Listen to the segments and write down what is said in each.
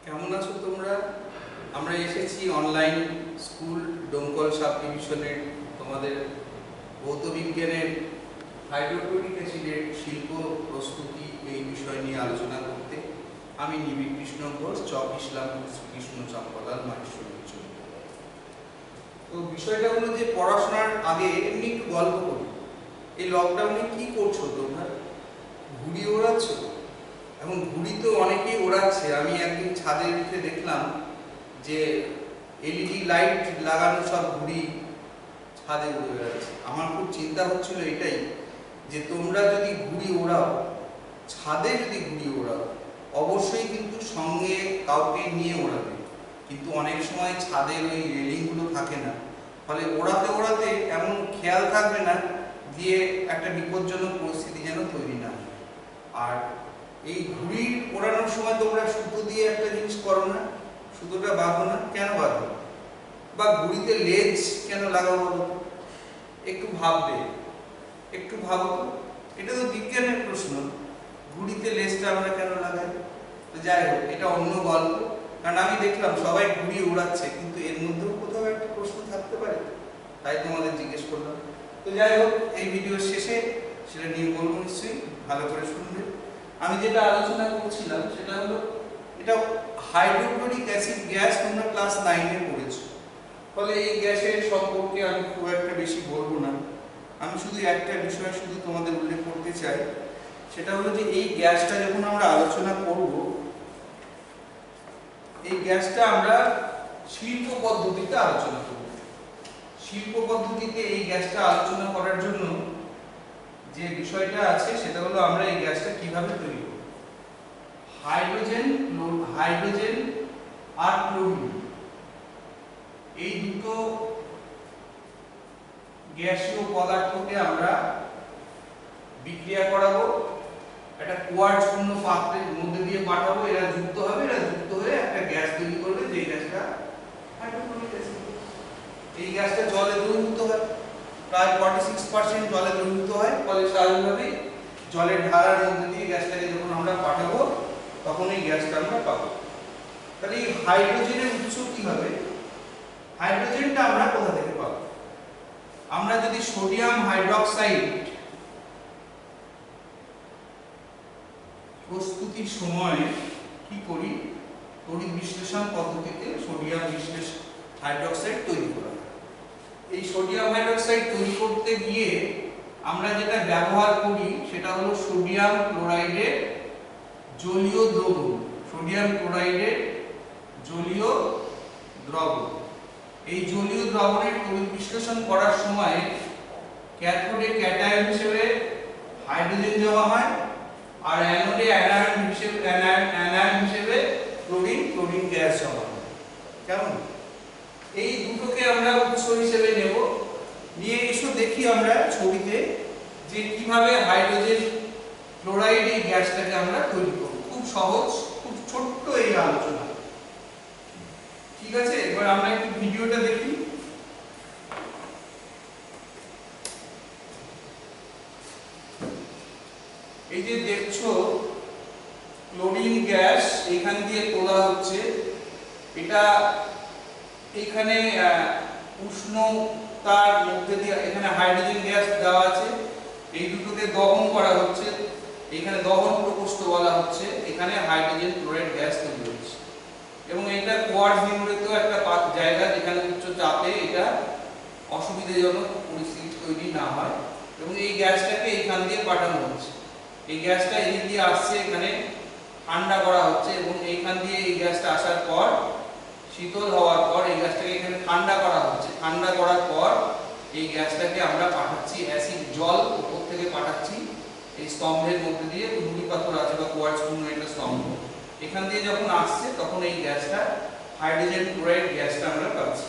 কেমন আছো তোমরা? আমরা এসেছি অনলাইন স্কুল ডোমকল সাব ডিভিশনের তোমাদের ভৌত বিজ্ঞানের হাইড্রোক্লোরিক অ্যাসিডের শিল্প প্রস্তুতি এই বিষয় নিয়ে আলোচনা করতে। আমি নিবিড় কৃষ্ণ ঘোষ, চক ইসলাম কৃষ্ণ চম্পলাল মাহেশ্বরী উচ্চ বিদ্যালয়। তো বিষয়টা হলো যে পড়াশোনার আগে এমনি একটু গল্প করি। এই লকডাউনে কি করছো তোমরা? ঘুড়ি ওড়াচ্ছ? এখন ঘুড়ি তো অনেকেই ওড়াচ্ছে। আমি একদিন ছাদে উঠে দেখলাম যে এলইডি লাইট লাগানো সব ঘুড়ি ছাদে উড়ে বেড়াচ্ছে। আমার খুব চিন্তা হচ্ছিল এটাই, যে তোমরা যদি ঘুড়ি ওড়াও, ছাদে যদি ঘুড়ি ওড়াও, অবশ্যই কিন্তু সঙ্গে কাউকে নিয়ে ওড়াবে। কিন্তু অনেক সময় ছাদের ওই রেলিংগুলো থাকে না, ফলে ওড়াতে ওড়াতে এমন খেয়াল থাকবে না, দিয়ে একটা বিপজ্জনক পরিস্থিতি যেন তৈরি না হয়। আর এই ঘুড়ি ওড়ানোর সময় তোমরা সুতো দিয়ে একটা জিনিস করো না, সুতোটা বাঁধো না, কেন বাঁধো? বা ঘুড়িতে লেজ কেন লাগাবো? একটু ভাববে, একটু ভাবো। এটা তো বিজ্ঞানের প্রশ্ন, ঘুড়িতে লেজটা আমরা কেন লাগাই? তো যাই হোক, এটা অন্য গল্প। কারণ আমি দেখলাম সবাই ঘুড়ি ওড়াচ্ছে, কিন্তু এর মধ্যেও কোথাও একটা প্রশ্ন থাকতে পারে, তাই তোমাদের জিজ্ঞেস করলাম। তো যাই হোক, এই ভিডিওর শেষে সেটা নিয়ে বলবো, নিশ্চয়ই ভালো করে শুনবে। আমি যেটা আলোচনা করছিলাম সেটা হলো, এটা হাইড্রোক্লোরিক অ্যাসিড গ্যাস, তোমরা ক্লাস 9-এ পড়েছো। ফলে এই গ্যাসের সম্পর্কে আমি খুব একটা বেশি বলবো না। আমি শুধু একটা বিষয় শুধু তোমাদের উল্লেখ করতে চাই, সেটা হলো যে এই গ্যাসটা যখন আমরা আলোচনা করব, এই গ্যাসটা আমরা শিল্প পদ্ধতিতে আলোচনা করব। শিল্প পদ্ধতিতে এই গ্যাসটা আলোচনা করার জন্য যে বিষয়টা আছে সেটা হলো, আমরা এই গ্যাসটা কিভাবে তৈরি করব। হাইড্রোজেন আর ক্লোরিন, এই দুটো গ্যাসীয় পদার্থকে আমরা বিক্রিয়া করাবো, একটা কোয়ার্টজপূর্ণ পাত্রের মধ্যে দিয়ে পাঠাবো। এরা যুক্ত হবে, এরা যুক্ত হয়ে একটা গ্যাস তৈরি করবে, যে গ্যাসটা হাইড্রোক্লোরিক অ্যাসিড। এই গ্যাসটা জলে দ্রবীভূত হয়, প্রায় 46% জলে দ্রবীভূত হয়। ফলে স্বাভাবিকভাবেই জলের ধারার মধ্যে দিয়ে গ্যাসটাকে যখন আমরা পাঠাবো, তখন এই গ্যাসটা আমরা পাবো। তাহলে এই হাইড্রোজেনের উৎস কি হবে? হাইড্রোজেনটা আমরা কোথা থেকে পাবো? আমরা যদি সোডিয়াম হাইড্রোক্সাইড প্রস্তুতির সময় কি করি, তড়িৎ বিশ্লেষণ পদ্ধতিতে সোডিয়াম হাইড্রোক্সাইড তৈরি করা হয়। এই সোডিয়াম হাইড্রোক্সাইড তৈরি করতে গিয়ে আমরা যেটা ব্যবহার করি সেটা হলো সোডিয়াম ক্লোরাইডের জলীয় দ্রবণ। সোডিয়াম ক্লোরাইডের জলীয় দ্রবণ, এই জলীয় দ্রবণের তড়িৎ বিশ্লেষণ করার সময় ক্যাথোডে ক্যাটায়ন হিসেবে হাইড্রোজেন জমা হয়, আর অ্যানোডে অ্যানায়ন হিসেবে ক্লোরিন গ্যাস জমা হয়। কেমন? এই দুটোকে আমরা উৎস হিসেবে নেব। নিয়ে এসো দেখি আমরা ছবিতে যে কিভাবে হাইড্রোজেন ক্লোরাইড এই গ্যাসটাকে আমরা তৈরি করব। খুব সহজ, খুব ছোট্ট এই আলোচনা। ঠিক আছে, এবার আমরা একটু ভিডিওটা দেখি। এই যে দেখছো ক্লোরিন গ্যাস এখান দিয়ে তোলা হচ্ছে। এটা এখানে উষ্ণতার মধ্যে দিয়ে এখানে হাইড্রোজেন গ্যাস দেওয়া আছে, এই দুটোকে দহন করা হচ্ছে। এখানে দহন প্রকোষ্ঠ বলা হচ্ছে, এখানে হাইড্রোজেন ক্লোরাইড গ্যাস তৈরি হচ্ছে। এবং এটা কোয়ার্টজ নির্মিত একটা জায়গা, যেখানে উচ্চ চাপে এটা অসুবিধাজনক পরিস্থিতি তৈরি না হয়। এবং এই গ্যাসটাকে এইখান দিয়ে পাঠানো হচ্ছে। এই গ্যাসটা এই দিয়ে আসছে, এখানে ঠান্ডা করা হচ্ছে, এবং এইখান দিয়ে এই গ্যাসটা আসার পর শীতল হওয়ার পর এই গ্যাসটাকে এখানে ঠান্ডা করা হচ্ছে। ঠান্ডা করার পর এই গ্যাসটাকে আমরা পাঠাচ্ছি অ্যাসিড জল উপর থেকে পাঠাচ্ছি এই স্তম্ভের মধ্যে দিয়ে। নুড়ি পাথর আছে বা কোয়ার্টজপূর্ণ একটা স্তম্ভ, এখান দিয়ে যখন আসছে তখন এই গ্যাসটা হাইড্রোজেন ক্লোরাইড গ্যাসটা আমরা পাচ্ছি।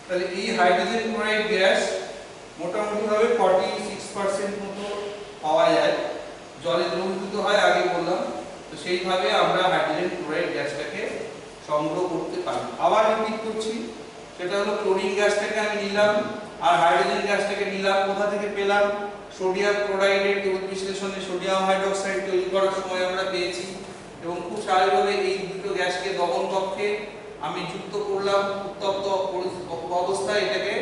তাহলে এই হাইড্রোজেন ক্লোরাইড গ্যাস মোটামুটিভাবে 46% মতো পাওয়া যায়, জলে দ্রবীভূত হয়, আগে বললাম। তো সেইভাবে আমরা হাইড্রোজেন ক্লোরাইড গ্যাসটাকে সংগ্রহ করতে পারি। আবার রিপিট করছি, সেটা হলো ক্লোরিন গ্যাসটাকে আমি নিলাম আর হাইড্রোজেন গ্যাসটাকে নিলাম। কোথা থেকে পেলাম? সোডিয়াম ক্লোরাইডের তড়িৎ বিশ্লেষণে সোডিয়াম হাইড্রোক্সাইড তৈরি করার সময় আমরা পেয়েছি। এবং খুব স্বাভাবিকভাবে এই দুটো গ্যাসকে দহন কক্ষে আমি যুক্ত করলাম উত্তপ্ত অবস্থায়, এটাকে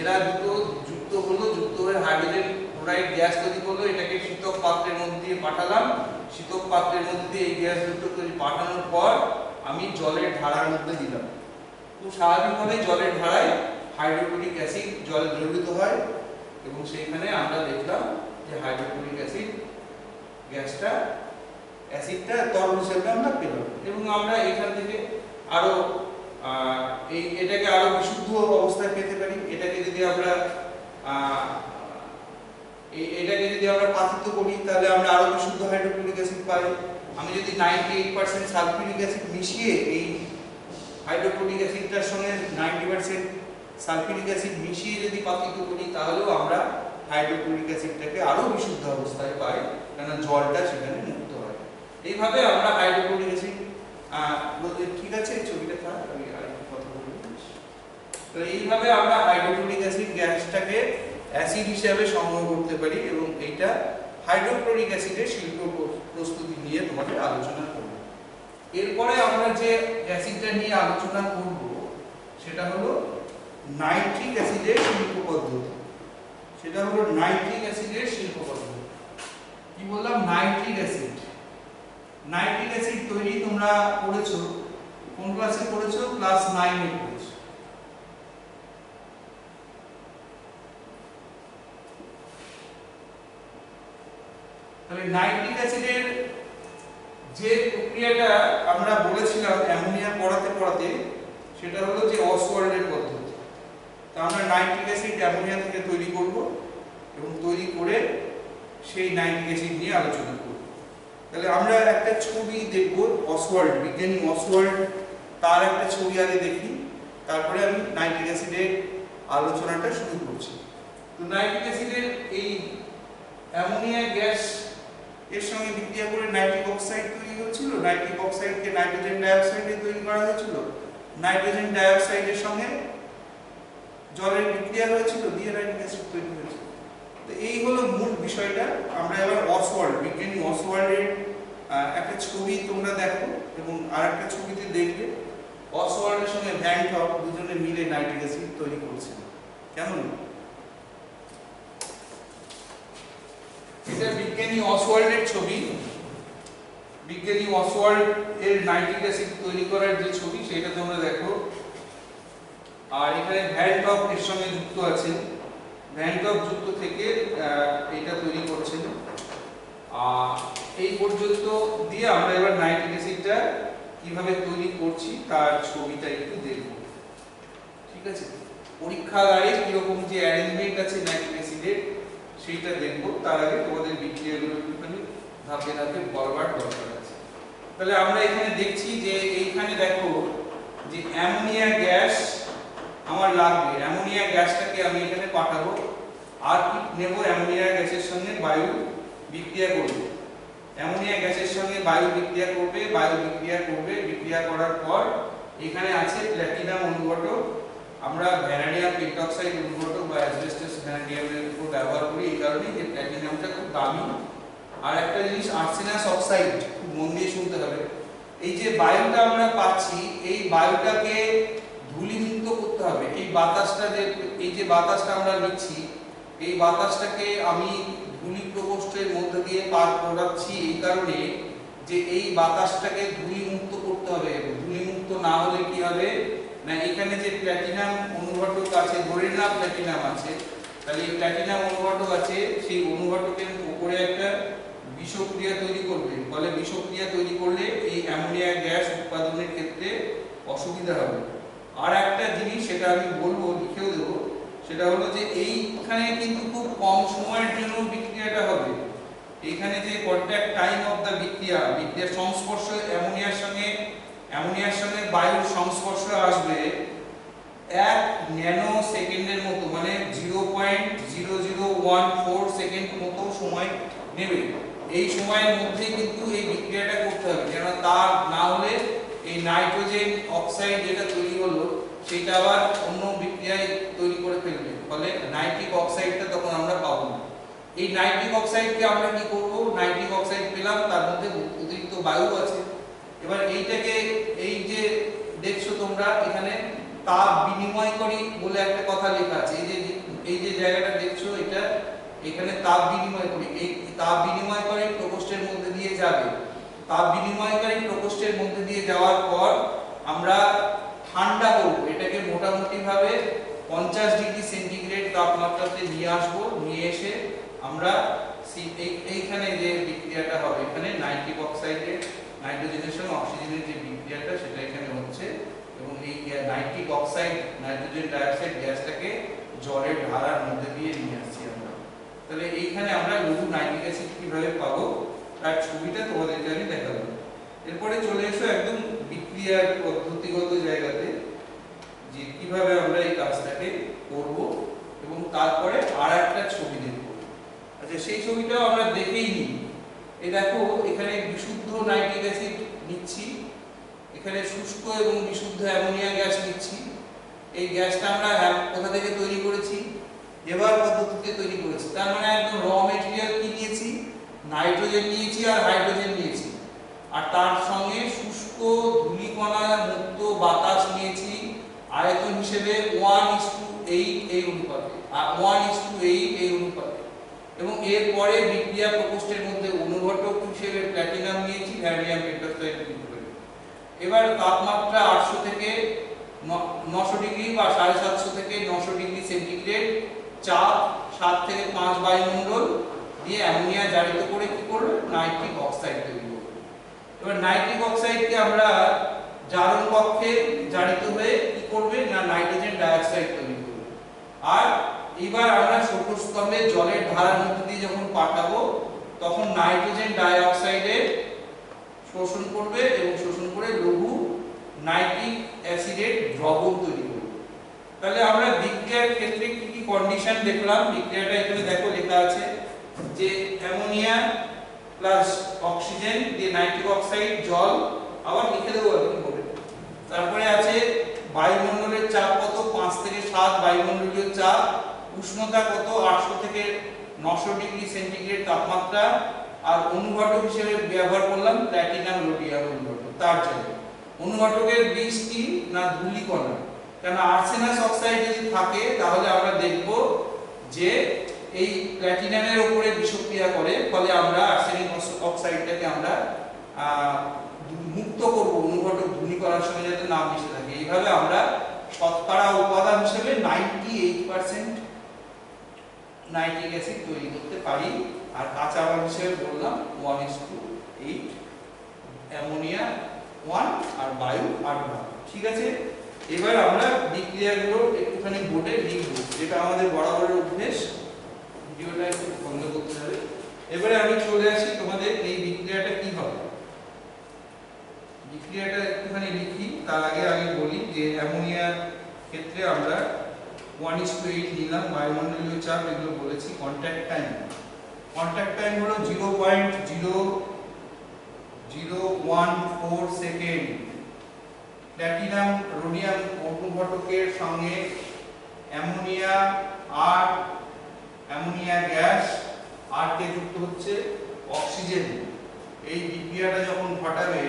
এরা দুটো যুক্ত হলো, যুক্ত হয়ে হাইড্রোজেন ক্লোরাইড গ্যাস তৈরি করলো, এটাকে শীতক পাত্রের মধ্যে দিয়ে পাঠালাম। শীতক পাত্রের মধ্যে দিয়ে এই গ্যাস দুটো তৈরি পাঠানোর পর আমি জলের ধারার মধ্যে দিলাম। খুব স্বাভাবিকভাবে জলের ধারায় হাইড্রোক্লোরিক অ্যাসিড জলে দ্রবীভূত হয় এবং সেইখানে আমরা দেখলাম যে হাইড্রোক্লোরিক অ্যাসিড গ্যাসটা অ্যাসিডটা তরল হিসেবে আমরা পেলাম। এবং আমরা এখান থেকে আরো এটাকে আরো বিশুদ্ধ অবস্থায় পেতে পারি। এটাকে যদি আমরা পাতিত করি তাহলে আমরা আরো বিশুদ্ধ হাইড্রোক্লোরিক অ্যাসিড পাই। আমি যদি 98% সালফিউরিক অ্যাসিড মিশিয়ে এই হাইড্রোক্লোরিক অ্যাসিডটার সঙ্গে 90% সালফিউরিক অ্যাসিড মিশিয়ে যদি পাতিত করি তাহলেও আমরা হাইড্রোক্লোরিক অ্যাসিডটাকে আরো বিশুদ্ধ অবস্থায় পাই, কারণ জলটা সেখানে মুক্ত হয়। এইভাবে আমরা হাইড্রোক্লোরিক অ্যাসিড ঠিক আছে, এই ছবিটা থাক, আমি আরেকটু কথা বলবো। তো এইভাবে আমরা হাইড্রোক্লোরিক অ্যাসিড গ্যাসটাকে অ্যাসিড হিসেবে সংগ্রহ করতে পারি এবং এইটা হাইড্রোক্লোরিক অ্যাসিডের শিল্প প্রস্তুতি নিয়ে তোমাদের আলোচনা করব। এরপরে আমরা যে অ্যাসিডটা নিয়ে আলোচনা করব সেটা হলো নাইট্রিক অ্যাসিডের শিল্প পদ্ধতি। সেটা হলো নাইট্রিক অ্যাসিডের শিল্প পদ্ধতি। কি বললাম? Nitric acid. নাইট্রিক অ্যাসিড তৈরি তোমরা পড়েছো, কোন ক্লাসে পড়েছো? ক্লাস 9 এ পড়েছো। তাহলে নাইট্রিক অ্যাসিডের যে প্রক্রিয়াটা আমরা বলেছিলাম অ্যামোনিয়া পড়াতে সেটা হলো যে অসওয়াল্ডের পদ্ধতি। তা আমরা নাইট্রিক অ্যাসিড অ্যামোনিয়া থেকে তৈরি করব এবং তৈরি করে সেই নাইট্রিক অ্যাসিড নিয়ে আলোচনা করব। তাহলে আমরা একটা ছবি দেখব, অসওয়াল্ড, বিজ্ঞানী অসওয়াল্ড, তার একটা ছবি আগে দেখি, তারপরে আমি নাইট্রিক অ্যাসিডের আলোচনাটা শুরু করছি। তো নাইট্রিক অ্যাসিডের এই অ্যামোনিয়া গ্যাস এর সঙ্গে বিক্রিয়া করে নাইট্রিক অক্সাইড তৈরি হচ্ছিল। নাইট্রিক অক্সাইডকে নাইট্রোজেন ডাইঅক্সাইডে তৈরি করা হয়েছিল। নাইট্রোজেন ডাইঅক্সাইডের সঙ্গে জলের বিক্রিয়া হয়েছিল, দিয়ে নাইট্রিক অ্যাসিড তৈরি হয়েছিল। তো এই হলো মূল বিষয়টা। আমরা এবার অসওয়াল্ড, বিজ্ঞানী অসওয়াল্ডের একটা ছবি তোমরা দেখো এবং আরেকটা ছবিতে দেখবে অসওয়াল্ডের সঙ্গে ভ্যান টপ দুজনে মিলে নাইট্রিক অ্যাসিড তৈরি করছিল। কেমন? এটা বিজ্ঞানী অসওয়াল্ডের ছবি। বিজ্ঞানী অসওয়াল্ড এর নাইট্রিক অ্যাসিড তৈরি করার যে ছবি সেটা তোমরা দেখো। আর এখানে ভ্যান টপ এর সঙ্গে যুক্ত আছে। ভ্যান টপ যুক্ত থেকে এটা তৈরি করছেন। এই পর্যন্ত দিয়ে আমরা এবার নাইট্রিক অ্যাসিডটা কিভাবে তৈরি করছি তার ছবিটা একটু দেখব। ঠিক আছে? পরীক্ষাগারে কিরকম যে অ্যারেঞ্জমেন্ট আছে নাইট্রিক অ্যাসিডের সেইটা দেখব। তার আগে তোমাদের বিক্রিয়াগুলো একটুখানি ধাপে ধাপে বলবার দরকার আছে। তাহলে আমরা এখানে দেখছি যে এইখানে দেখো যে অ্যামোনিয়া গ্যাস আমার লাগবে। অ্যামোনিয়া গ্যাসটাকে আমি এখানে পাঠাবো। আর কি নেব? অ্যামোনিয়া গ্যাসের সঙ্গে বায়ু বিক্রিয়া করবে। অ্যামোনিয়া গ্যাসের সঙ্গে বায়ু বিক্রিয়া করবে, বায়ু বিক্রিয়া করবে। বিক্রিয়া করার পর এখানে আছে প্ল্যাটিনাম অনুঘটক। আমরা ভ্যানাডিয়াম পেন্টক্সাইড অনুঘটক বা অ্যাসবেস্টাস ভ্যানাডিয়ামের উপর ব্যবহার করি এই কারণে যে প্ল্যাটিনামটা খুব দামি। আর একটা জিনিস আর্সেনাস অক্সাইড, খুব মন দিয়ে শুনতে হবে। এই যে বায়ুটা আমরা পাচ্ছি এই বায়ুটাকে ধূলিমুক্ত করতে হবে। এই বাতাসটা যে বাতাসটা আমরা নিচ্ছি এই বাতাসটাকে আমি ধূলি প্রকোষ্ঠের মধ্যে দিয়ে পার করাচ্ছি এই কারণে যে এই বাতাসটাকে ধূলিমুক্ত করতে হবে। ধূলিমুক্ত না হলে কি হবে না, এখানে যে প্ল্যাটিনাম অনুঘটক আছে, ধরে না প্ল্যাটিনাম আছে, তাহলে এই প্ল্যাটিনাম অনুঘটক আছে, সেই অনুঘটকের উপরে একটা বিষক্রিয়া তৈরি করবে। ফলে বিষক্রিয়া তৈরি করলে এই অ্যামোনিয়া গ্যাস উৎপাদনের ক্ষেত্রে অসুবিধা হবে। আর একটা জিনিস সেটা আমি বলবো, লিখেও দেবো, সেটা হলো যে এইখানে কিন্তু খুব কম সময়ের জন্য বিক্রিয়াটা হবে। এখানে যে কন্ট্যাক্ট টাইম অফ দ্য বিক্রিয়ার সংস্পর্শ অ্যামোনিয়ার সঙ্গে বায়ুর সংস্পর্শে আসবে 1 ন্যানো সেকেন্ডের মতো, মানে 0.0014 সেকেন্ড মতো সময় নেবে। এই সময়ের মধ্যে কিন্তু এই বিক্রিয়াটা করতে হবে, কেন তা না হলে এই নাইট্রোজেন অক্সাইড যেটা তৈরি হলো সেটা আবার অন্য বিক্রিয়ায় তৈরি করে ফেলবে। ফলে নাইট্রিক অক্সাইডটা তখন আমরা পাবো না। এই নাইট্রিক অক্সাইডকে আমরা কি করব? নাইট্রিক অক্সাইড পেলাম, তার মধ্যে অতিরিক্ত বায়ু আছে। এবার এইটাকে এই যে তাপ বিনিময়কারী বলে একটা কথা লেখা আছে। এই যে জায়গাটা দেখছো, এটা এখানে তাপ বিনিময়কারী, এই তাপ বিনিময়কারী প্রকোষ্ঠের মধ্যে দিয়ে যাবে। তাপ বিনিময়কারী প্রকোষ্ঠের মধ্যে দিয়ে যাওয়ার পর আমরা ঠান্ডা করব, এটাকে মোটামুটি ভাবে 50 ডিগ্রি সেন্টিগ্রেড তাপমাত্রাতে নিয়ে আসবো। নিয়ে এসে আমরা এইখানে যে বিক্রিয়াটা হবে, এখানে নাইট্রিক অক্সাইডের নাইট্রোজেনের সঙ্গে অক্সিজেনের যে বিক্রিয়াটা সেটা এখানে হচ্ছে, এবং এই নাইট্রিক অক্সাইড নাইট্রোজেন ডাইঅক্সাইড গ্যাসটাকে জলের ধারার মধ্যে দিয়ে নিয়ে আসছি আমরা। তাহলে এইখানে আমরা লঘু নাইট্রিক অ্যাসিড কিভাবে পাবো তার ছবিটা তোমাদেরকে আমি দেখালাম। এরপরে চলে এসো একদম বিক্রিয়ার পদ্ধতিগত জায়গাতে, যে কিভাবে আমরা এই কাজটাকে করব, এবং তারপরে আর একটা ছবি দেখব। আচ্ছা, সেই ছবিটাও আমরা দেখেই নিই। এই দেখো, এখানে বিশুদ্ধ নাইট্রিক অ্যাসিড নিচ্ছি, এখানে শুষ্ক এবং বিশুদ্ধ অ্যামোনিয়া গ্যাস নিচ্ছি। এই গ্যাসটা আমরা কোথা থেকে তৈরি করেছি? এবার পদ্ধতিতে তৈরি করেছি। তার মানে একদম র মেটেরিয়াল কি নিয়েছি? নাইট্রোজেন নিয়েছি আর হাইড্রোজেন নিয়েছি, আর তার সঙ্গে শুষ্ক ধূলিকণা মুক্ত বাতাস নিয়েছি আয়তন হিসেবে 1:8 এই অনুপাতে, 1:8 এই অনুপাতে। এবং এরপরে বিক্রিয়া প্রকোষ্ঠের মধ্যে অনুঘটক হিসেবে প্ল্যাটিনাম নিয়েছি, ভ্যানাডিয়াম পেন্টক্সাইড তৈরি করে। এবার তাপমাত্রা 800 থেকে 900 ডিগ্রি বা 750 থেকে 900 ডিগ্রি সেন্টিগ্রেড, চাপ 7 থেকে 5 বায়ুমণ্ডল দিয়ে অ্যামোনিয়া জারিত করে কি করবে? নাইট্রিক অক্সাইড তৈরি করবে। এবার নাইট্রিক অক্সাইডকে আমরা জারণ কক্ষে জারিত হয়ে কি করবে না নাইট্রোজেন ডাইঅক্সাইড তৈরি করবে। আর এবার আমরা শোষস্তম্ভে জলের ধারার মধ্যে দিয়ে যখন পাঠাবো, তখন নাইট্রোজেন ডাইঅক্সাইডের শোষণ করবে এবং শোষণ করে লঘু নাইট্রিক অ্যাসিডের দ্রবণ তৈরি করবে। তাহলে আমরা বিক্রিয়ার ক্ষেত্রে কি কি কন্ডিশন দেখলাম? বিক্রিয়াটা এখানে দেখো লেখা আছে যে অ্যামোনিয়া প্লাস অক্সিজেন দিয়ে নাইট্রিক অক্সাইড, জল, আবার লিখে দেবো এরকম করে। তারপরে আছে বায়ুমণ্ডলের চাপ কত? 5 থেকে 7 বায়ুমণ্ডলীয় চাপ। উষ্ণতা কত? 800 থেকে 900 ডিগ্রি সেন্টিগ্রেড তাপমাত্রা। আর অনুঘটক হিসেবে ব্যবহার করলাম প্ল্যাটিনাম রোডিয়াম অনুঘটক। তার জন্য অনুঘটকের বিষ কি না ধূলিকণা, কেন আর্সেনাস অক্সাইড যদি থাকে তাহলে আমরা দেখব যে এই প্ল্যাটিনামের উপরে বিষক্রিয়া করে, ফলে আমরা আর্সেনিক অক্সাইডটাকে আমরা মুক্ত করব অনুঘটক ধূলিকণার সঙ্গে যাতে না মিশে থাকে। এইভাবে আমরা শতকরা উপাদান হিসেবে 98% নাইট্রিক অ্যাসিড তৈরি করতে পারি। আর কাঁচা মাল হিসেবে বললাম 1:8, অ্যামোনিয়া 1 আর বায়ু 8 ভাগ। ঠিক আছে, এবার আমরা বিক্রিয়াগুলো একটুখানি বোর্ডে লিখব, যেটা আমাদের বরাবরের অভ্যেস। ভিডিওটা একটু বন্ধ করতে হবে। এবারে আমি চলে আসি তোমাদের এই বিক্রিয়াটা কি হবে। বিক্রিয়াটা একটুখানি লিখি, তার আগে বলি যে অ্যামোনিয়ার ক্ষেত্রে আমরা 1:8 নিলাম, বায়ুমণ্ডলীয় চাপ এগুলো বলেছি। কন্ট্যাক্ট টাইম হলো 0.0014 সেকেন্ড। প্ল্যাটিনাম রোডিয়াম অনুঘটকের সঙ্গে অ্যামোনিয়া গ্যাস আর কে যুক্ত হচ্ছে অক্সিজেন। এই বিক্রিয়াটা যখন ঘটাবে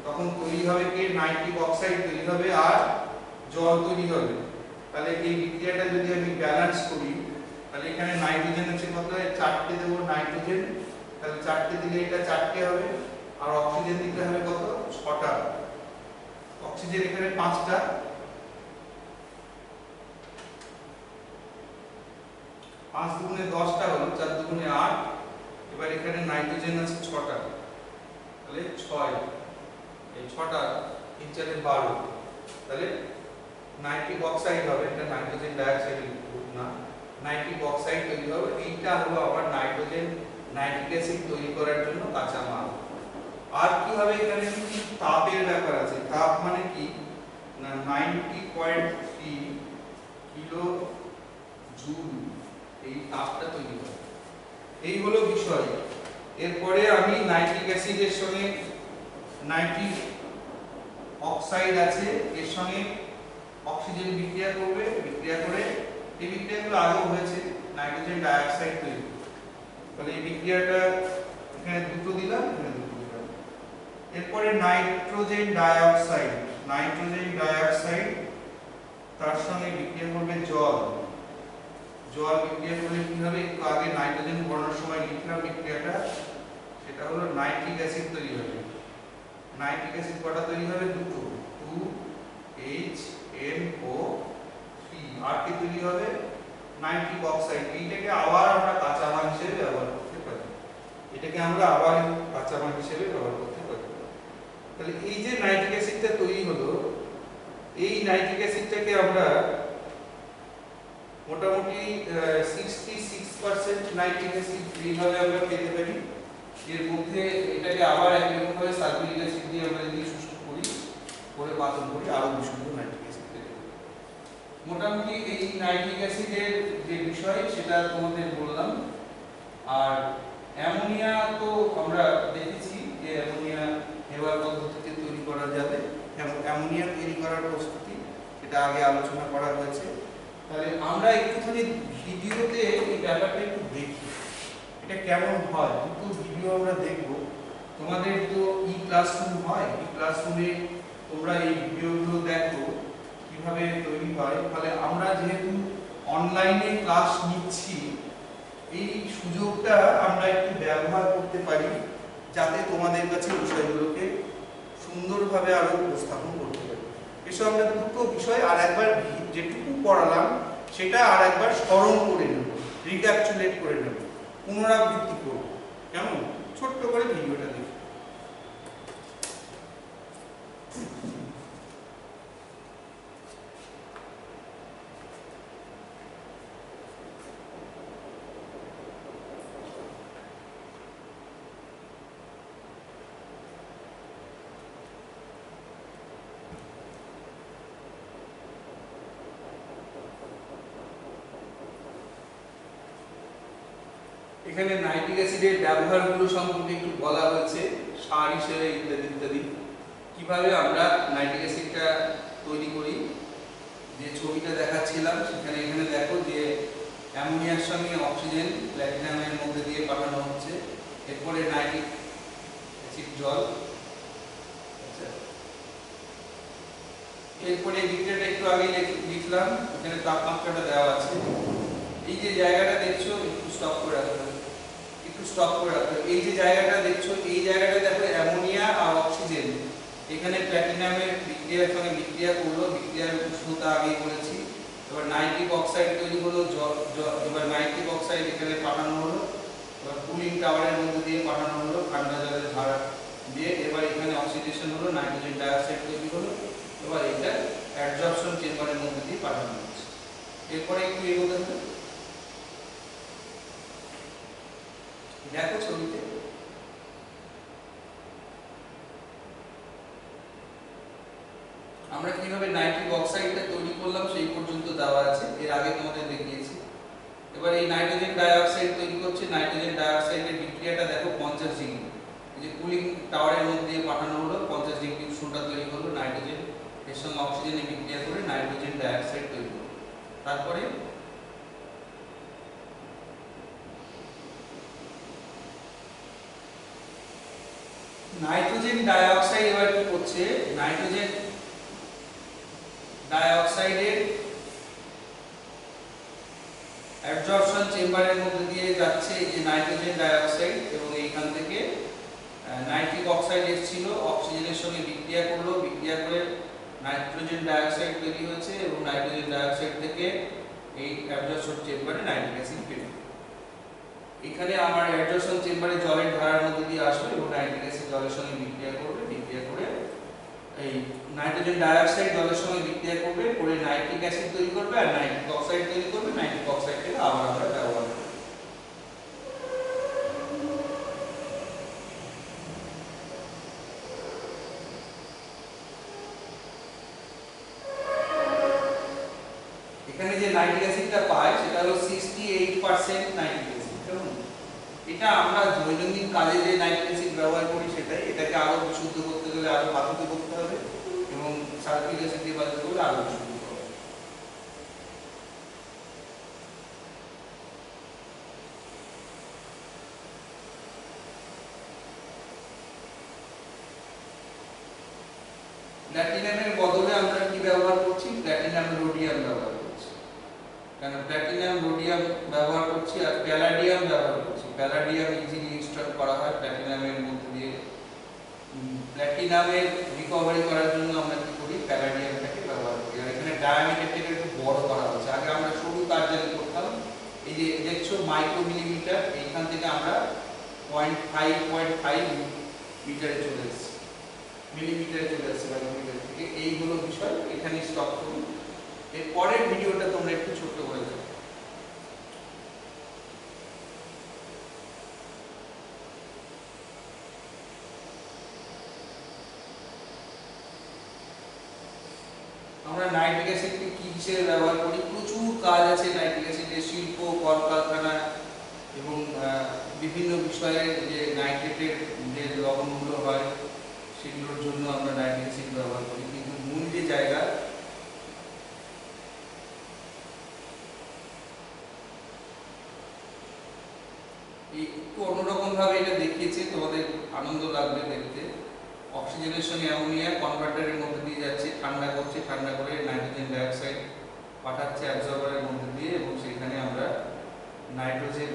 তখন তৈরি হবে কি নাইট্রিক অক্সাইড তৈরি হবে আর জল তৈরি হবে। তাহলে এই বিক্রিয়াটা যদি আমি ব্যালেন্স করি, তাহলে এখানে নাইট্রোজেন হচ্ছে কত? 4টে দেব নাইট্রোজেন, তাহলে 4টে দিলে এটা 4টে হবে। আর অক্সিজেন দিতে হবে কত? 6টা। অক্সিজেন এখানে 5টা, 5 দুগুণে 10টা হলো, 4 দুগুণে 8। এবার এখানে নাইট্রোজেন আছে 6টা, তাহলে 6, এই 6টা 3 4 12, তাহলে নাইট্রিক অক্সাইড হবে। এটা নাইট্রোজেন ডাইঅক্সাইড না, নাইট্রিক অক্সাইড তৈরি হবে। এইটা হলো আবার নাইট্রিক অ্যাসিড তৈরি করার জন্য কাঁচা মাল। আর কি হবে? এখানে তাপের ব্যাপার আছে। তাপ মানে কি না 90.3 কিলো জুল এই তাপটা তৈরি হবে। এই হলো বিষয়। এরপরে আমি নাইট্রিক অ্যাসিডের সঙ্গে নাইট্রিক অক্সাইড আছে, এর সঙ্গে অক্সিজেন বিক্রিয়া করবে। বিক্রিয়া করে এই বিক্রিয়াগুলো আগেও হয়েছে, নাইট্রোজেন ডাইঅক্সাইড তৈরি। তাহলে এই বিক্রিয়াটা এখানে দুটো দিলাম, এখানে দুটো দিলাম। এরপরে নাইট্রোজেন ডাইঅক্সাইড তার সঙ্গে বিক্রিয়া করবে জল। জল বিক্রিয়া করলে কি হবে, একটু আগে নাইট্রোজেন ভরানোর সময় লিখলাম বিক্রিয়াটা, সেটা হলো নাইট্রিক অ্যাসিড তৈরি হবে। নাইট্রিক অ্যাসিড কটা তৈরি হবে, দুটো, 2HNO3। আর কি তৈরি হবে, নাইট্রিক অক্সাইড। এইটাকে আবার আমরা কাঁচা মাল হিসেবে ব্যবহার করতে পারি, এটাকে আমরা আবার কাঁচা মাল হিসেবে ব্যবহার করতে পারি। তাহলে এই যে নাইট্রিক অ্যাসিডটা তৈরি হলো, এই নাইট্রিক অ্যাসিডটাকে আমরা মোটামুটি 66% নাইট্রিক অ্যাসিড এইভাবে আমরা পেতে পারি। এর মধ্যে এটাকে আবার একরকম ভাবে সালফিউরিক অ্যাসিড দিয়ে আমরা যদি শুষ্ক করি, করে পাতন করি, আরো বিশুদ্ধ নাইট্রিক অ্যাসিড পেতে পারি। মোটামুটি এই নাইট্রিক অ্যাসিডের যে বিষয় সেটা তোমাদের বললাম। আর অ্যামোনিয়া তো আমরা দেখেছি যে অ্যামোনিয়া হেবার পদ্ধতিতে তৈরি করা যাবে। অ্যামোনিয়া তৈরি করার প্রস্তুতি এটা আগে আলোচনা করা হয়েছে। তাহলে আমরা একটুখানি ভিডিওতে এই ব্যাপারটা একটু দেখি এটা কেমন হয়। দুটো ভিডিও আমরা দেখব। তোমাদের তো ই ক্লাসরুম হয়, ই ক্লাসরুমে তোমরা এই ভিডিওগুলো দেখো কিভাবে তৈরি হয়। তাহলে আমরা যেহেতু অনলাইনে ক্লাস নিচ্ছি, এই সুযোগটা আমরা একটু ব্যবহার করতে পারি যাতে তোমাদের কাছে বিষয়গুলোকে সুন্দরভাবে আরো উপস্থাপন করতে পারি। এসব আমরা দুটো বিষয় আর একবার যেটুকু পড়ালাম সেটা আর একবার স্মরণ করে নেব, রিক্যাপচুলেট করে নেব, পুনরাবৃত্তি করব। কেমন, ছোট্ট করে ভিডিওটা দেখি। এখানে নাইট্রিক অ্যাসিডের ব্যবহারগুলো সম্পর্কে একটু বলা হয়েছে, সার হিসেবে ইত্যাদি ইত্যাদি। কিভাবে আমরা নাইট্রিক অ্যাসিডটা তৈরি করি, যে ছবিটা দেখাচ্ছিলাম সেখানে এখানে দেখো যে অ্যামোনিয়ার সঙ্গে অক্সিজেন প্ল্যাটিনামের মধ্যে দিয়ে পাঠানো হচ্ছে। এরপরে নাইট্রিক অ্যাসিড জল, এরপরে বিক্রিয়াটা একটু আগে লিখলাম, এখানে তাপমাত্রাটা দেওয়া আছে। এই যে জায়গাটা দেখছো একটু স্টপ করে রাখতে হবে, একটু স্টপ করে রাখতে হবে। এই যে জায়গাটা দেখছো, এই জায়গাটা দেখো অ্যামোনিয়া আর অক্সিজেন এখানে প্ল্যাটিনামের বিক্রিয়ার সঙ্গে বিক্রিয়া করলো, বিক্রিয়ার উষ্ণতা আগে বলেছি। এবার নাইট্রিক অক্সাইড তৈরি হলো, এবার নাইট্রিক অক্সাইড এখানে পাঠানো হলো, এবার কুলিং টাওয়ারের মধ্যে দিয়ে পাঠানো হলো ঠান্ডা জলের ধারা দিয়ে। এবার এখানে অক্সিডেশন হলো, নাইট্রোজেন ডাইঅক্সাইড তৈরি হলো। এবার এটা অ্যাডজর্পশন চেম্বারের মধ্যে দিয়ে পাঠানো হচ্ছে। এরপরে একটু এগোতে হবে, দেখো ছবিতে আমরা কিভাবে নাইট্রিক অক্সাইডটা তৈরি করলাম সেই পর্যন্ত দেওয়া আছে, এর আগে তোমাদের দেখিয়েছি। এবার এই নাইট্রোজেন ডাইঅক্সাইড তৈরি করছে, নাইট্রোজেন ডাইঅক্সাইডের বিক্রিয়াটা দেখো 50 ডিগ্রি, এই যে কুলিং টাওয়ারের মধ্যে দিয়ে পাঠানো হলো, 50 ডিগ্রি উষ্ণতা তৈরি হলো, নাইট্রোজেন এর সঙ্গে অক্সিজেনের বিক্রিয়া করে নাইট্রোজেন ডাইঅক্সাইড তৈরি হলো। তারপরে নাইট্রোজেন ডাইঅক্সাইড এবার কি করছে, নাইট্রোজেন ডাইঅক্সাইডের অ্যাবজর্পশন চেম্বারের মধ্যে দিয়ে যাচ্ছে এই যে নাইট্রোজেন ডাইঅক্সাইড, এবং এইখান থেকে নাইট্রিক অক্সাইড এসেছিল, অক্সিজেনের সঙ্গে বিক্রিয়া করলো, বিক্রিয়া করে নাইট্রোজেন ডাইঅক্সাইড তৈরি হয়েছে, এবং নাইট্রোজেন ডাইঅক্সাইড থেকে এই অ্যাবজর্পশন চেম্বারে নাইট্রিক অ্যাসিড বের। এখানে আমার অ্যাবজর্পশন চেম্বারে জলের ধারার মধ্যে দিয়ে আসবে এবং নাইট্রিক অ্যাসিড জলের সঙ্গে বিক্রিয়া করবে, বিক্রিয়া করে এই নাইট্রোজেন ডাইঅক্সাইড জলের সঙ্গে বিক্রিয়া করবে, করে নাইট্রিক অ্যাসিড তৈরি করবে আর নাইট্রিক অক্সাইড তৈরি করবে। নাইট্রিক অক্সাইডকে আবার আমরা ব্যবহার করব। এখানে যে নাইট্রিক অ্যাসিডটা পাই সেটা হলো 68% নাইট্রিক অ্যাসিড। কেমন, এটা আমরা দৈনন্দিন কাজে যে নাইট্রিক অ্যাসিড ব্যবহার করি সেটাই, এটাকে আরো বিশুদ্ধ করতে গেলে আরো পাতলা করতে হবে, এবং সালফিউরিক অ্যাসিড দিয়ে বাজার করলে আরো বিশুদ্ধ হবে। প্ল্যাটিনামের বদলে আমরা কি ব্যবহার করছি? প্ল্যাটিনাম রোডিয়াম ব্যবহার করছি। কেন প্ল্যাটিনাম রোডিয়াম ব্যবহার করছি আর প্যালাডিয়াম ব্যবহার করছি? প্যালাডিয়াম ইজিলি ইনস্টল করা হয় প্ল্যাটিনামের মধ্যে দিয়ে। প্ল্যাটিনামের রিকভারি করার জন্য আমরা কি করি? প্যালাডিয়ামটাকে ব্যবহার করি। আর এখানে ডায়ামিটারটাকে একটু বড় করা হচ্ছে। আগে আমরা সরু তার জালি করতাম, এই যে দেখছো মাইক্রোমিলিমিটার, এইখান থেকে আমরা 0.5 মিটারে চলে এসেছি, মিলিমিটারে চলে এসেছি মাইক্রোমিটার থেকে। এই হলো বিষয়, এখানে স্টপ করুন। এর পরের ভিডিওটা তোমরা একটু ছোট্ট করে দাও। আমরা নাইট্রিক অ্যাসিডকে কি হিসেবে ব্যবহার করি? প্রচুর কাজ আছে নাইট্রিক অ্যাসিডের, শিল্প, কলকারখানা এবং বিভিন্ন বিষয়ে যে নাইট্রেটের যে লবণগুলো হয় সেগুলোর জন্য আমরা নাইট্রিক অ্যাসিড ব্যবহার করি। কিন্তু মূল যে জায়গা, একটু অন্যরকম ভাবে এটা দেখিয়েছে, তোমাদের আনন্দ লাগবে দেখতে। অক্সিজেনেশন অ্যামোনিয়া কনভার্টারের মধ্যে দিয়ে যাচ্ছে, ঠান্ডা করছে, ঠান্ডা করে নাইট্রোজেন ডাইঅক্সাইড পাঠাচ্ছে অ্যাবজর্বারের মধ্যে দিয়ে, এবং সেখানে আমরা নাইট্রোজেন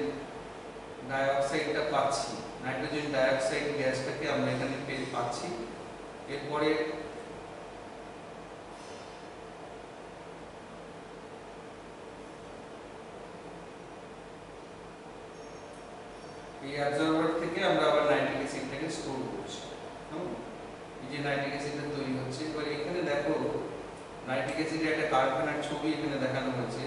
ডাইঅক্সাইডটা পাচ্ছি। নাইট্রোজেন ডাইঅক্সাইড গ্যাসটাকে আমরা এখানে পাচ্ছি। এরপরে এই অ্যাবজর্বার থেকে আমরা আবার নাইট্রিক অ্যাসিডটাকে স্টোর করছি। এই যে নাইট্রিক অ্যাসিডটা তৈরি হচ্ছে, এবার এখানে দেখো নাইট্রিক অ্যাসিডের একটা কারখানার ছবি এখানে দেখানো হয়েছে,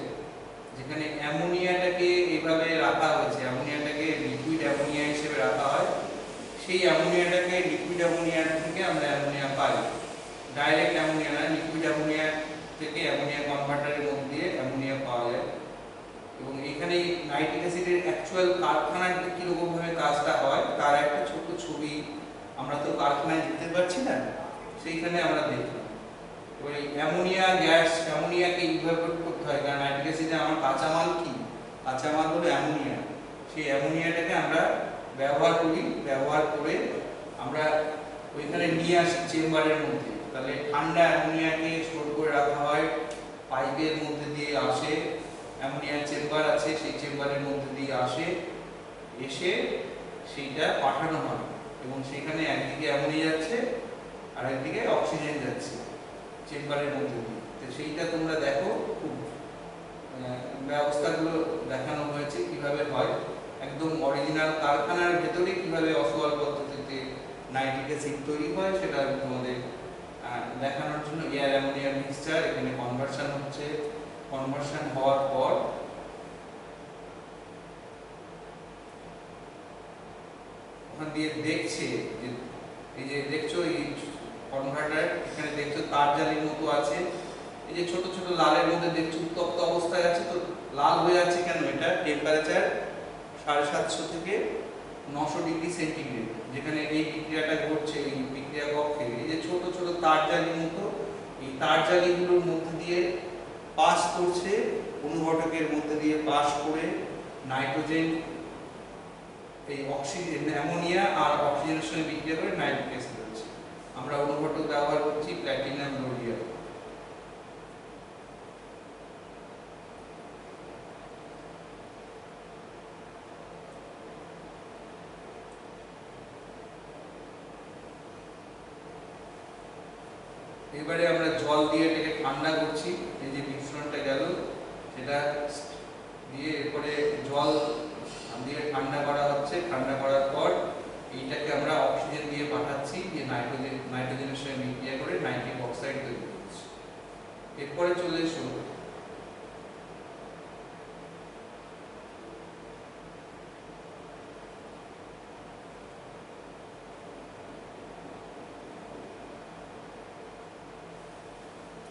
যেখানে অ্যামোনিয়াটাকে এইভাবে রাখা হয়েছে। অ্যামোনিয়াটাকে লিকুইড অ্যামোনিয়া হিসেবে রাখা হয়। সেই অ্যামোনিয়াটাকে লিকুইড অ্যামোনিয়া থেকে আমরা অ্যামোনিয়া পাই। ডাইরেক্ট অ্যামোনিয়া না, লিকুইড অ্যামোনিয়া থেকে অ্যামোনিয়া কনভার্টারের মধ্যে দিয়ে অ্যামোনিয়া পাওয়া যায়। এবং এখানে নাইট্রিক অ্যাসিডের অ্যাকচুয়াল কারখানার কিরকম ভাবে কাজটা হয় তার একটা ছোট ছবি আমরা তো কারখানায় দেখতে পাচ্ছি না, সেইখানে আমরা দেখলাম। ওই অ্যামোনিয়া গ্যাস, অ্যামোনিয়াকে ইভাপোরেট করতে হয়, কারণ নাইট্রিক অ্যাসিডে আমার কাঁচামাল কি? কাঁচামাল হলো অ্যামোনিয়া। সেই অ্যামোনিয়াটাকে আমরা ব্যবহার করি, ব্যবহার করে আমরা ওইখানে নিয়ে আসি চেম্বারের মধ্যে। তাহলে ঠান্ডা অ্যামোনিয়াকে স্টোর করে রাখা হয়, পাইপের মধ্যে দিয়ে আসে, অ্যামোনিয়া চেম্বার আছে, সেই চেম্বারের মধ্যে দিয়ে আসে, এসে সেইটা পাঠানো হয় এবং সেখানে একদিকে অ্যামোনিয়া যাচ্ছে আর একদিকে অক্সিজেন যাচ্ছে চেম্বারের মধ্যে দিয়ে। তো সেইটা তোমরা দেখো, খুব ব্যবস্থাগুলো দেখানো হয়েছে কিভাবে হয়, একদম অরিজিনাল কারখানার ভেতরে কিভাবে অসওয়াল পদ্ধতিতে নাইট্রিক অ্যাসিড তৈরি হয় সেটা আমি তোমাদের দেখানোর জন্য এয়ার অ্যামোনিয়া মিক্সচার এখানে কনভার্সন হচ্ছে। কনভার্সন হওয়ার পর ওখান দিয়ে দেখছে যে এই যে দেখছো এই কনভার্টার, এখানে দেখছো তার জালির মতো আছে, এই যে ছোট ছোট লালের মধ্যে দেখছো উত্তপ্ত অবস্থায় আছে। তো লাল হয়ে আছে কেন? এটা টেম্পারেচার 750 থেকে 900 ডিগ্রি সেন্টিগ্রেড, যেখানে এই বিক্রিয়াটা ঘটছে। এই বিক্রিয়া কক্ষে এই যে ছোট ছোট তার জালির মতো, এই তার জালিগুলোর মধ্যে দিয়ে পাস করছে, অনুঘটকের মধ্যে দিয়ে পাস করে নাইট্রোজেন, এই অক্সিজেন, অ্যামোনিয়া আর অক্সিজেনের সঙ্গে বিক্রিয়া করে নাইট্রিক অ্যাসিড হচ্ছে। আমরা অনুঘটক ব্যবহার করছি প্ল্যাটিনাম রোডিয়াম। এবারে আমরা জল দিয়ে এটাকে ঠান্ডা করছি। এই যে মিশ্রণটা গেল সেটা দিয়ে এরপরে জল দিয়ে ঠান্ডা করা হচ্ছে। ঠান্ডা করার পর এইটাকে আমরা অক্সিজেন দিয়ে পাঠাচ্ছি, যে নাইট্রোজেনের সঙ্গে বিক্রিয়া করে নাইট্রিক অক্সাইড তৈরি করছে। এরপরে চলে এসো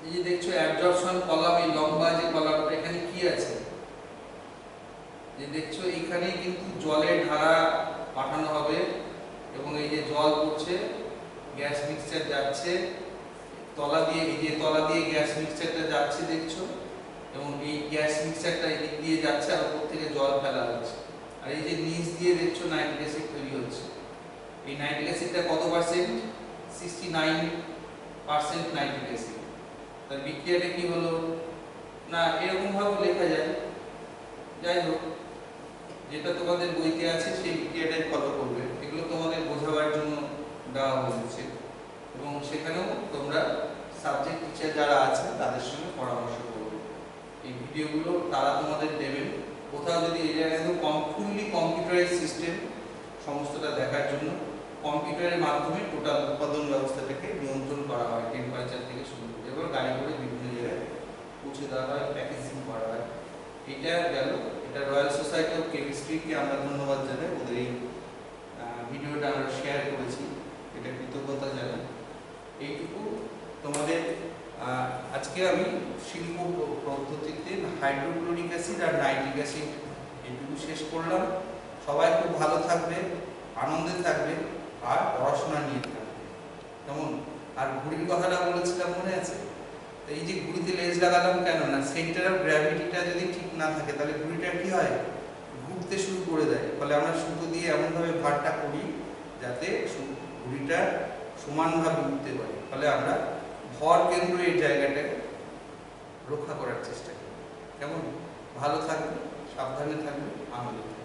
এই যে দেখছো অ্যাবজর্পশন কলাম, এই লম্বা যে কলামটা, এখানে কি আছে? যে দেখছো এখানে কিন্তু জলের ধারা পাঠানো হবে এবং এই যে জল পড়ছে, গ্যাস মিক্সচার যাচ্ছে তলা দিয়ে, এই যে তলা দিয়ে গ্যাস মিক্সচারটা যাচ্ছে দেখছো, এবং এই গ্যাস মিক্সচারটা এই দিক দিয়ে যাচ্ছে আর উপর থেকে জল ফেলা হচ্ছে। আর এই যে নিচ দিয়ে দেখছো নাইট্রিক অ্যাসিড তৈরি হচ্ছে। এই নাইট্রিক অ্যাসিডটা কত পার্সেন্ট? 69 percent nitric acid. তার বিক্রিয়াটা কি হলো না এরকম ভাবে লেখা যায়। যাই হোক, যেটা তোমাদের বইতে আছে সেই বিক্রিয়াটাই ফলো করবে। এগুলো তোমাদের বোঝাবার জন্য দেওয়া হয়েছে এবং সেখানেও তোমরা সাবজেক্ট টিচার যারা আছেন তাদের সঙ্গে পরামর্শ করবে। এই ভিডিওগুলো তারা তোমাদের দেবেন। কোথাও যদি এই জায়গায় ফুললি কম্পিউটারাইজ সিস্টেম সমস্তটা দেখার জন্য কম্পিউটারের মাধ্যমে টোটাল উৎপাদন ব্যবস্থাটাকে নিয়ন্ত্রণ করা হয়, টেম্পারেচার থেকে শুরু করে এবার গাড়ি করে বিভিন্ন জায়গায় পৌঁছে দেওয়া হয়, প্যাকেজিং করা হয়। এটা গেল, এটা রয়্যাল সোসাইটি অফ কেমিস্ট্রিকে আমরা ধন্যবাদ জানাই, ওদের এই ভিডিওটা আমরা শেয়ার করেছি, এটা কৃতজ্ঞতা জানাই। এইটুকু তোমাদের আজকে আমি শিল্প পদ্ধতিতে হাইড্রোক্লোরিক অ্যাসিড আর নাইট্রিক অ্যাসিড এইটুকু শেষ করলাম। সবাই খুব ভালো থাকবে, আনন্দে থাকবে আর পড়াশোনা নিয়ে থাকবে। কেমন? আর ঘুড়ির কথাটা বলেছিলাম মনে আছে? তো এই যে ঘুড়িতে লেজ লাগালাম কেন না, সেন্টার অফ গ্র্যাভিটিটা যদি ঠিক না থাকে তাহলে ঘুড়িটা কি হয়, ঘুরতে শুরু করে দেয়। ফলে আমরা সুতো দিয়ে এমনভাবে ভারটা করি যাতে ঘুড়িটা সমানভাবে উঠতে পারে। ফলে আমরা ভর কেন্দ্র এই জায়গাটাকে রক্ষা করার চেষ্টা করি। কেমন? ভালো থাকবে, সাবধানে থাকবে, আনন্দে থাকবে।